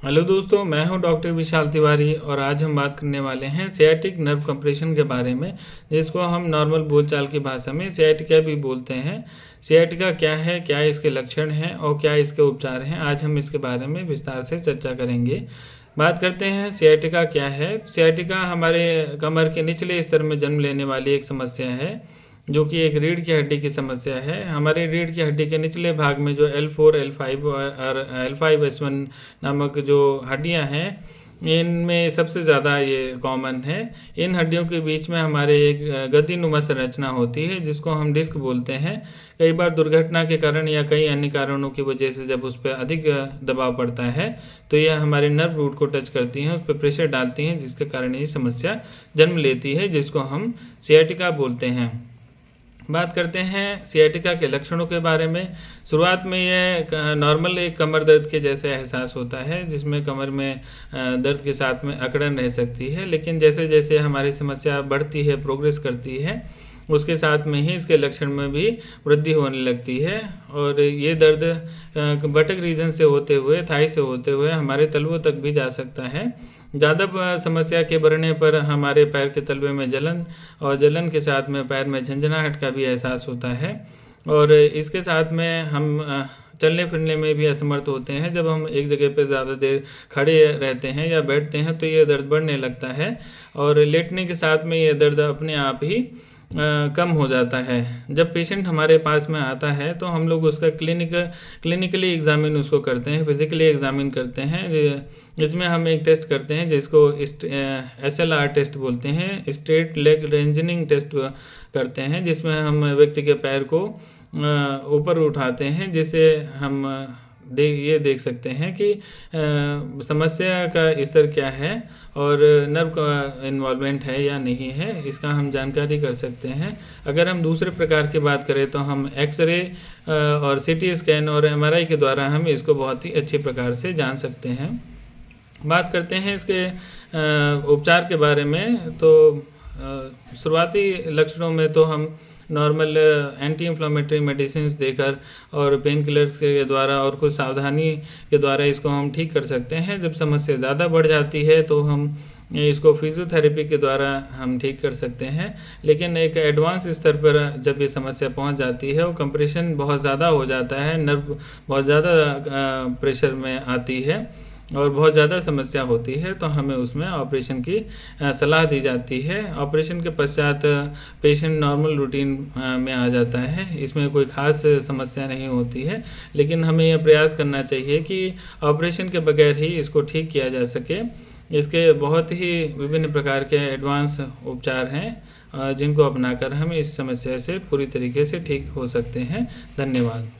Hello दोस्तों, मैं हूं डॉक्टर विशाल तिवारी और आज हम बात करने वाले हैं सियाटिक नर्व कंप्रेशन के बारे में, जिसको हम नॉर्मल बोलचाल की भाषा में सियाटिका भी बोलते हैं। सियाटिका क्या है, क्या इसके लक्षण हैं और क्या इसके उपचार हैं, आज हम इसके बारे में विस्तार से चर्चा करेंगे। बात करते हैं सियाटिका क्या है। सियाटिका हमारे कमर के निचले स्तर में जन्म लेने वाली एक समस्या है, जो कि एक रीढ़ की हड्डी की समस्या है। हमारी रीढ़ की हड्डी के निचले भाग में जो L4, L5 और L5S1 नामक जो हड्डियां हैं, इनमें सबसे ज़्यादा ये कॉमन है। इन हड्डियों के बीच में हमारे एक गद्दीनुमा संरचना होती है, जिसको हम डिस्क बोलते हैं। कई बार दुर्घटना के कारण या कई अन्य कारणों की वजह से जब उस पर अधिक दबाव पड़ता है तो यह हमारे नर्व रूट को टच करती हैं, उस पर प्रेशर डालती हैं, जिसके कारण ये समस्या जन्म लेती है, जिसको हम सियाटिका बोलते हैं। बात करते हैं सियाटिका के लक्षणों के बारे में। शुरुआत में यह नॉर्मल एक कमर दर्द के जैसे एहसास होता है, जिसमें कमर में दर्द के साथ में अकड़न रह सकती है, लेकिन जैसे जैसे हमारी समस्या बढ़ती है, प्रोग्रेस करती है, उसके साथ में ही इसके लक्षण में भी वृद्धि होने लगती है। और ये दर्द बटक रीजन से होते हुए, थाई से होते हुए हमारे तलवों तक भी जा सकता है। ज़्यादा समस्या के बढ़ने पर हमारे पैर के तलवे में जलन और जलन के साथ में पैर में झंझनाहट का भी एहसास होता है। और इसके साथ में हम चलने फिरने में भी असमर्थ होते हैं। जब हम एक जगह पर ज़्यादा देर खड़े रहते हैं या बैठते हैं तो ये दर्द बढ़ने लगता है, और लेटने के साथ में ये दर्द अपने आप ही कम हो जाता है। जब पेशेंट हमारे पास में आता है तो हम लोग उसका क्लिनिकली एग्जामिन उसको करते हैं, फिजिकली एग्जामिन करते हैं। इसमें हम एक टेस्ट करते हैं जिसको SLR टेस्ट बोलते हैं, स्ट्रेट लेग रेंजनिंग टेस्ट करते हैं, जिसमें हम व्यक्ति के पैर को ऊपर उठाते हैं, जिससे हम ये देख सकते हैं कि समस्या का स्तर क्या है और नर्व का इन्वॉल्वमेंट है या नहीं है, इसका हम जानकारी कर सकते हैं। अगर हम दूसरे प्रकार की बात करें तो हम एक्सरे और CT स्कैन और MRI के द्वारा हम इसको बहुत ही अच्छे प्रकार से जान सकते हैं। बात करते हैं इसके उपचार के बारे में। तो शुरुआती लक्षणों में तो हम नॉर्मल एंटी इन्फ्लामेटरी मेडिसिन देकर और पेन किलर्स के द्वारा और कुछ सावधानी के द्वारा इसको हम ठीक कर सकते हैं। जब समस्या ज़्यादा बढ़ जाती है तो हम इसको फिजियोथेरेपी के द्वारा हम ठीक कर सकते हैं। लेकिन एक एडवांस स्तर पर जब ये समस्या पहुंच जाती है और कंप्रेशन बहुत ज़्यादा हो जाता है, नर्व बहुत ज़्यादा प्रेशर में आती है और बहुत ज़्यादा समस्या होती है, तो हमें उसमें ऑपरेशन की सलाह दी जाती है। ऑपरेशन के पश्चात पेशेंट नॉर्मल रूटीन में आ जाता है। इसमें कोई ख़ास समस्या नहीं होती है, लेकिन हमें यह प्रयास करना चाहिए कि ऑपरेशन के बगैर ही इसको ठीक किया जा सके। इसके बहुत ही विभिन्न प्रकार के एडवांस उपचार हैं, जिनको अपनाकर हम इस समस्या से पूरी तरीके से ठीक हो सकते हैं। धन्यवाद।